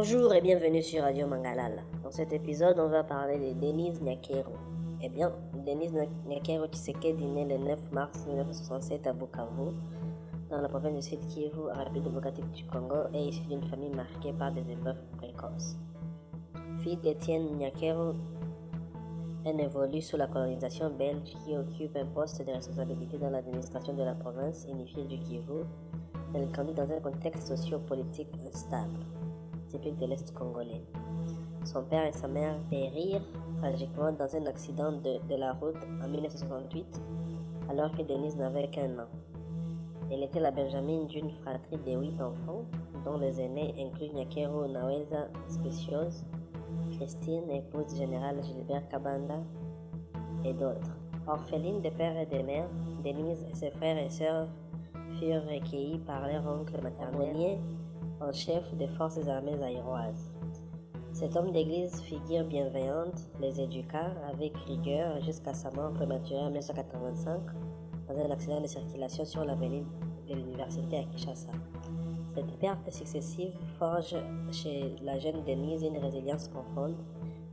Bonjour et bienvenue sur Radio Mangalala. Dans cet épisode, on va parler de Denis Nyakero. Eh bien, Denis Nyakero Tshisekedi, né le 9 mars 1967 à Bukavu, dans la province du Sud Kivu, à la République démocratique du Congo, est issu d'une famille marquée par des épreuves précoces. Fille d'Étienne Nyakero, elle évolue sous la colonisation belge qui occupe un poste de responsabilité dans l'administration de la province unifiée du Kivu. Elle grandit dans un contexte socio-politique instable, typique de l'Est congolais. Son père et sa mère périrent tragiquement dans un accident de la route en 1968, alors que Denise n'avait qu'un an. Elle était la benjamine d'une fratrie de 8 enfants, dont les aînés incluent Nyakero Naweza Speciose, Christine, épouse du général Gilbert Kabanda, et d'autres. Orpheline de père et de mère, Denise et ses frères et sœurs furent recueillis par leur oncle maternel, en chef des forces armées aéroises. Cet homme d'église, figure bienveillante, les éduqua avec rigueur jusqu'à sa mort prématurée en 1985 dans un accident de circulation sur l'avenue de l'université à Kinshasa. Cette perte successive forge chez la jeune Denise une résilience profonde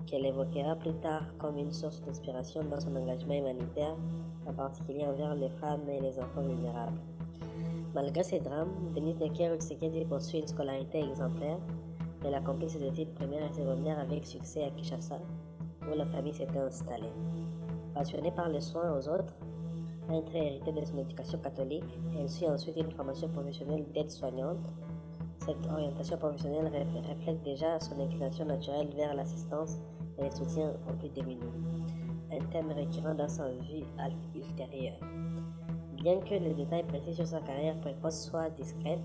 qu'elle évoquera plus tard comme une source d'inspiration dans son engagement humanitaire, en particulier envers les femmes et les enfants vulnérables. Malgré ces drames, Denis Nyakero Tshisekedi poursuit une scolarité exemplaire. Elle accomplit ses études primaires et secondaires avec succès à Kinshasa, où la famille s'était installée. Passionnée par les soins aux autres, un trait hérité de son éducation catholique, elle suit ensuite une formation professionnelle d'aide-soignante. Cette orientation professionnelle reflète déjà son inclination naturelle vers l'assistance et le soutien aux plus démunis, un thème récurrent dans sa vie ultérieure. Bien que les détails précis sur sa carrière précoce soient discrètes,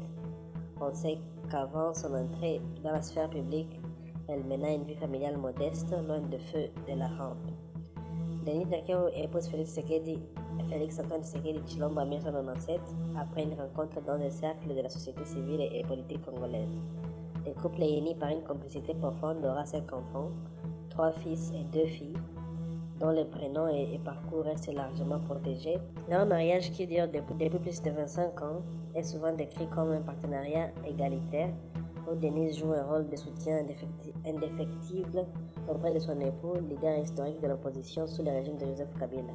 on sait qu'avant son entrée dans la sphère publique, elle mena une vie familiale modeste, loin de feu de la rampe. Denis Nyakero épouse Félix Antoine Tshisekedi Tshilombo en 1997, après une rencontre dans un cercle de la société civile et politique congolaise. Le couple est uni par une complicité profonde, aura 5 enfants, 3 fils et 2 filles, dont les prénoms et parcours restent largement protégés. Leur mariage, qui dure depuis plus de 25 ans, est souvent décrit comme un partenariat égalitaire où Denise joue un rôle de soutien indéfectible auprès de son époux, leader historique de l'opposition sous le régime de Joseph Kabila.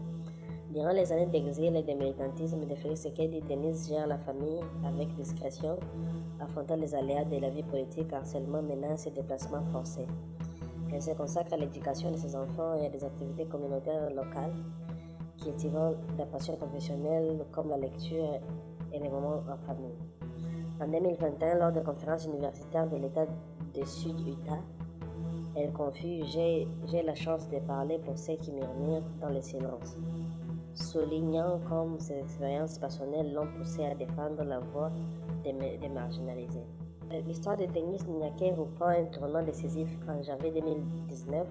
Durant les années d'exil et de militantisme de Félix Tshisekedi, Denise gère la famille avec discrétion, affrontant les aléas de la vie politique, harcèlement, menaces et déplacements forcés. Elle se consacre à l'éducation de ses enfants et à des activités communautaires locales, cultivant la passion professionnelle comme la lecture et les moments en famille. En 2021, lors de conférences universitaires de l'État de Sud-Utah, elle confie « J'ai la chance de parler pour ceux qui murmurent dans le silence », soulignant comme ses expériences personnelles l'ont poussée à défendre la voix des marginalisés. L'histoire de Denis Nyakero prend un tournant décisif en janvier 2019,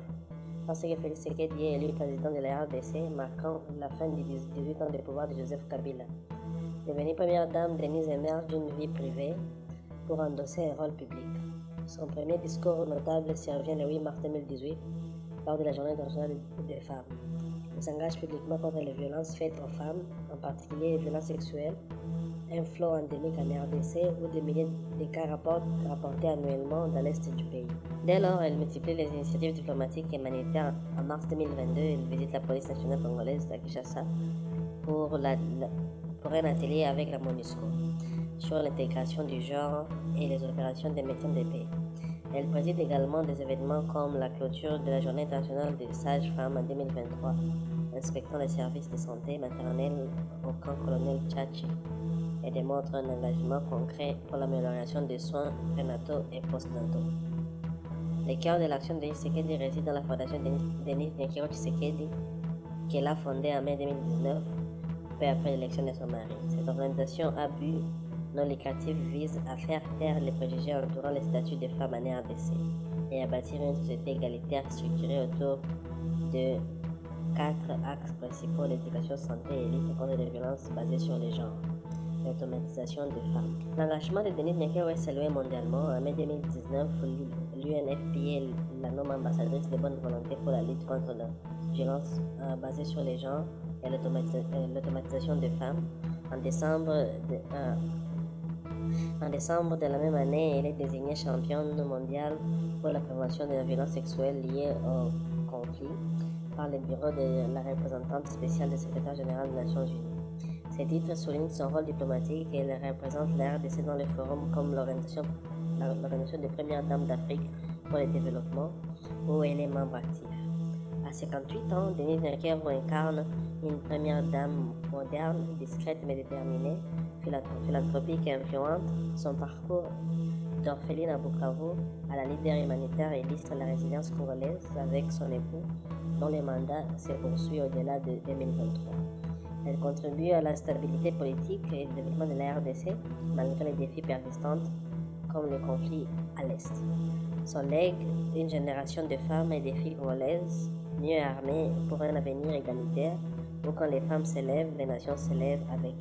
lorsque Félix Tshisekedi est élu président de la RDC, marquant la fin des 18 ans de pouvoir de Joseph Kabila. Devenue première dame, Denise émerge d'une vie privée pour endosser un rôle public. Son premier discours notable survient le 8 mars 2018, lors de la Journée internationale des femmes. Elle s'engage publiquement contre les violences faites aux femmes, en particulier les violences sexuelles, un flot endémique en RDC où des milliers de cas rapportés annuellement dans l'est du pays. Dès lors, elle multiplie les initiatives diplomatiques et humanitaires. En mars 2022, elle visite la police nationale congolaise à Kinshasa pour un atelier avec la MONUSCO sur l'intégration du genre et les opérations de maintien de paix. Elle préside également des événements comme la clôture de la Journée internationale des sages-femmes en 2023, inspectant les services de santé maternelle au camp colonel Tchachi, et démontre un engagement concret pour l'amélioration des soins prénataux et postnataux. Le cœur de l'action de Denis Tshisekedi réside dans la fondation Denis Nyakero Tshisekedi, qu'elle a fondée en mai 2019, peu après l'élection de son mari. Cette organisation à but non lucratif vise à faire taire les préjugés entourant les statuts des femmes en RDC et à bâtir une société égalitaire structurée autour de 4 axes principaux: l'éducation, santé et lutte contre les violences basées sur les genres. L'automatisation des femmes. L'engagement de Denis Nyakero est salué mondialement. En mai 2019, l'UNFPA la nomme ambassadrice de bonne volonté pour la lutte contre la violence basée sur les genres et l'automatisation des femmes. En décembre En décembre de la même année, elle est désignée championne mondiale pour la prévention de la violence sexuelle liée au conflit par le bureau de la représentante spéciale du secrétaire général des Nations Unies. Ces titres soulignent son rôle diplomatique et elle représente la RDC dans les forums comme l'organisation des premières dames d'Afrique pour le développement, où elle est membre actif. À 58 ans, Denise Nyakero incarne une première dame moderne, discrète mais déterminée, philanthropique et influente. Son parcours d'orpheline à Bukavu à la leader humanitaire illustre la résilience congolaise avec son époux, dont le mandat s'est poursuivi au-delà de 2023. Elle contribue à la stabilité politique et au développement de la RDC, malgré les défis persistants comme les conflits à l'Est. Son legs, une génération de femmes et de filles congolaises mieux armées pour un avenir égalitaire, où quand les femmes s'élèvent, les nations s'élèvent avec